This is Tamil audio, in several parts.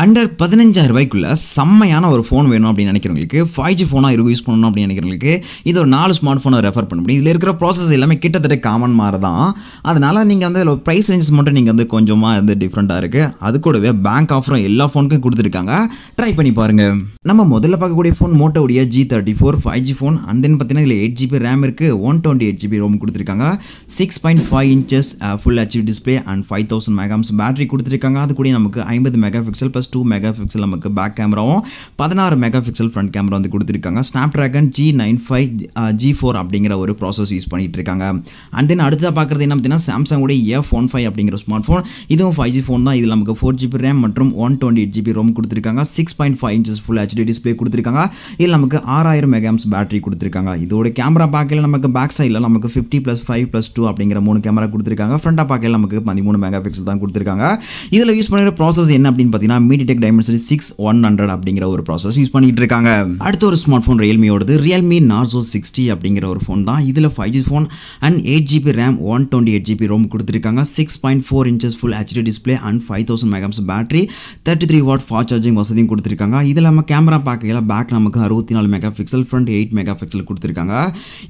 அண்டர் 15,000 ரூபாய்க்குள்ள செம்மையான ஒரு ஃபோன் வேணும் அப்படின்னு நினைக்கிறவங்களுக்கு 5G ஃபோனாக யூஸ் பண்ணணும் அப்படின்னு நினைக்கிறவங்களுக்கு இது ஒரு 4 ஸ்மார்ட் ஃபோனை ரெஃபர் பண்ண முடியும். இதில் இருக்கிற ப்ராசஸ் எல்லாமே கிட்டத்தட்ட காமன் மாதிரி தான். அதனால் நீங்கள் வந்து இதில் ப்ரைஸ் ரேஞ்சஸ் மட்டும் நீங்கள் வந்து கொஞ்சமாக வந்து டிஃப்ரெண்ட்டாக இருக்குது. அது கூடவே பேங்க் ஆஃபரும் எல்லா ஃபோனுக்கும் கொடுத்துருக்காங்க. ட்ரை பண்ணி பாருங்கள். நம்ம முதல்ல பார்க்கக்கூடிய ஃபோன் மோட்டோடைய G34 5G phone. And then பார்த்தீங்கன்னா இதில் 8GB ரேம் இருக்குது, 128GB ரோம் கொடுத்துருக்காங்க, 6.5 inches full HD display and 5000 மெகாம்ஸ் பேட்டரி கொடுத்துருக்காங்க. அது கூட நமக்கு 50 மெகா பிக்சல் +2 மெகா பிக்சல் நமக்கு பேக் கேமராவும் 16 மெகா பிக்சல் ஃப்ரண்ட் கேமரா வந்து கொடுத்துருக்காங்க. ஸ்னாப்டிராகன் G95 G4 அப்படிங்கிற ஒரு ப்ராசஸ் யூஸ் பண்ணிட்டு இருக்காங்க. அண்ட் தென் அடுத்ததாக பார்க்குறது என்ன பார்த்தீங்கன்னா சாம்சங்கோட F15 அப்படிங்கிற ஸ்மார்ட் ஃபோன். இதுவும் 5G ஃபோன் தான். இதில் நமக்கு 4GB ரேம் மற்றும் 128GB ரோம் கொடுத்துருக்காங்க, 6.5 inches ஃபுல் HD டிஸ்பிளே கொடுத்துருக்காங்க. இதில் நமக்கு 6000 மெகாம்ஸ் பேட்டரி கொடுத்துருக்காங்க. இதோட கேமரா பார்க்கல நமக்கு பேக் சைடில் நமக்கு 50+5+2 அப்படிங்கிற 3 கேமரா கொடுத்துருக்காங்க. ஃப்ரண்ட்டாக பார்க்கல நமக்கு 13 மெகா பிக்சல் தான் கொடுத்துருக்காங்க. இதில் யூஸ் பண்ணுற ப்ராசஸ் என்ன அப்படின்னு பார்த்தீங்கன்னா MediaTek Dimensity 6100 அப்படிங்கிற ஒரு ப்ராசஸ் யூஸ் பண்ணிட்டு இருக்காங்க. அடுத்த ஒரு ஸ்மார்ட் ஃபோன் ரியல்மியோடது Realme Narzo 60 அப்படிங்கிற ஒரு ஃபோன் தான். இதில் 5G phone and 8GB RAM 128GB Rome கொடுத்துருக்காங்க, 6.4 inches full HD display and 5000 மெகாம்ஸ் பேட்டரி, 33 வாட் ஃபாஸ்ட் சார்ஜிங் வசதியும் கொடுத்துருக்காங்க. இதில் நம்ம கேமரா பார்க்கல பேக் நமக்கு 64 megapixel, front 8 megapixel கொடுத்துருக்காங்க.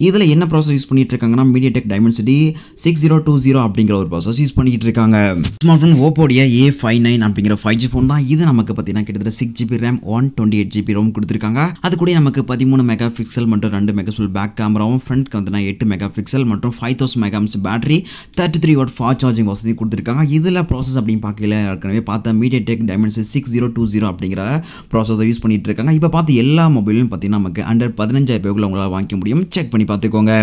இதில் என்ன ப்ராசஸ் யூஸ் பண்ணிட்டு இருக்காங்கன்னா MediaTek Dimensity 6020 அப்படிங்கிற ஒரு ப்ராசஸ் யூஸ் பண்ணிட்டு இருக்காங்க. ஸ்மார்ட் ஃபோன் ஓப்போடைய A59 அப்படிங்கிற 5G ஃபோன் தான். இது நமக்கு பார்த்தீங்கன்னா கிட்டத்தட்ட 6GB ரேம் 128GB ரோம் கொடுத்துருக்காங்க. அது கூட நமக்கு 13 மெகா பிக்சல் மற்றும் 2 மெகா பிக்சல் பேக் கேமராவும், ஃப்ரண்ட்க்கு வந்து 8 மெகா பிக்சல் மற்றும் 5000 மெகாம்ஸ் பேட்டரி, 33 வாட் ஃபாஸ்ட் சார்ஜிங் வசதி கொடுத்துருக்காங்க. இதில் ப்ராசஸ் அப்படின்னு பார்க்கல ஏற்கனவே பார்த்த MediaTek Dimensity 6020 அப்படிங்கிற ப்ராசஸை யூஸ் பண்ணிட்டு இருக்காங்க. இப்போ பார்த்து எல்லா மொபைலும் பார்த்தீங்கன்னா நமக்கு அண்டர் 15,000 ரூபாய்க்குள்ள உங்களால் வாங்கிக்க முடியும். செக் பண்ணி பார்த்துக்கோங்க.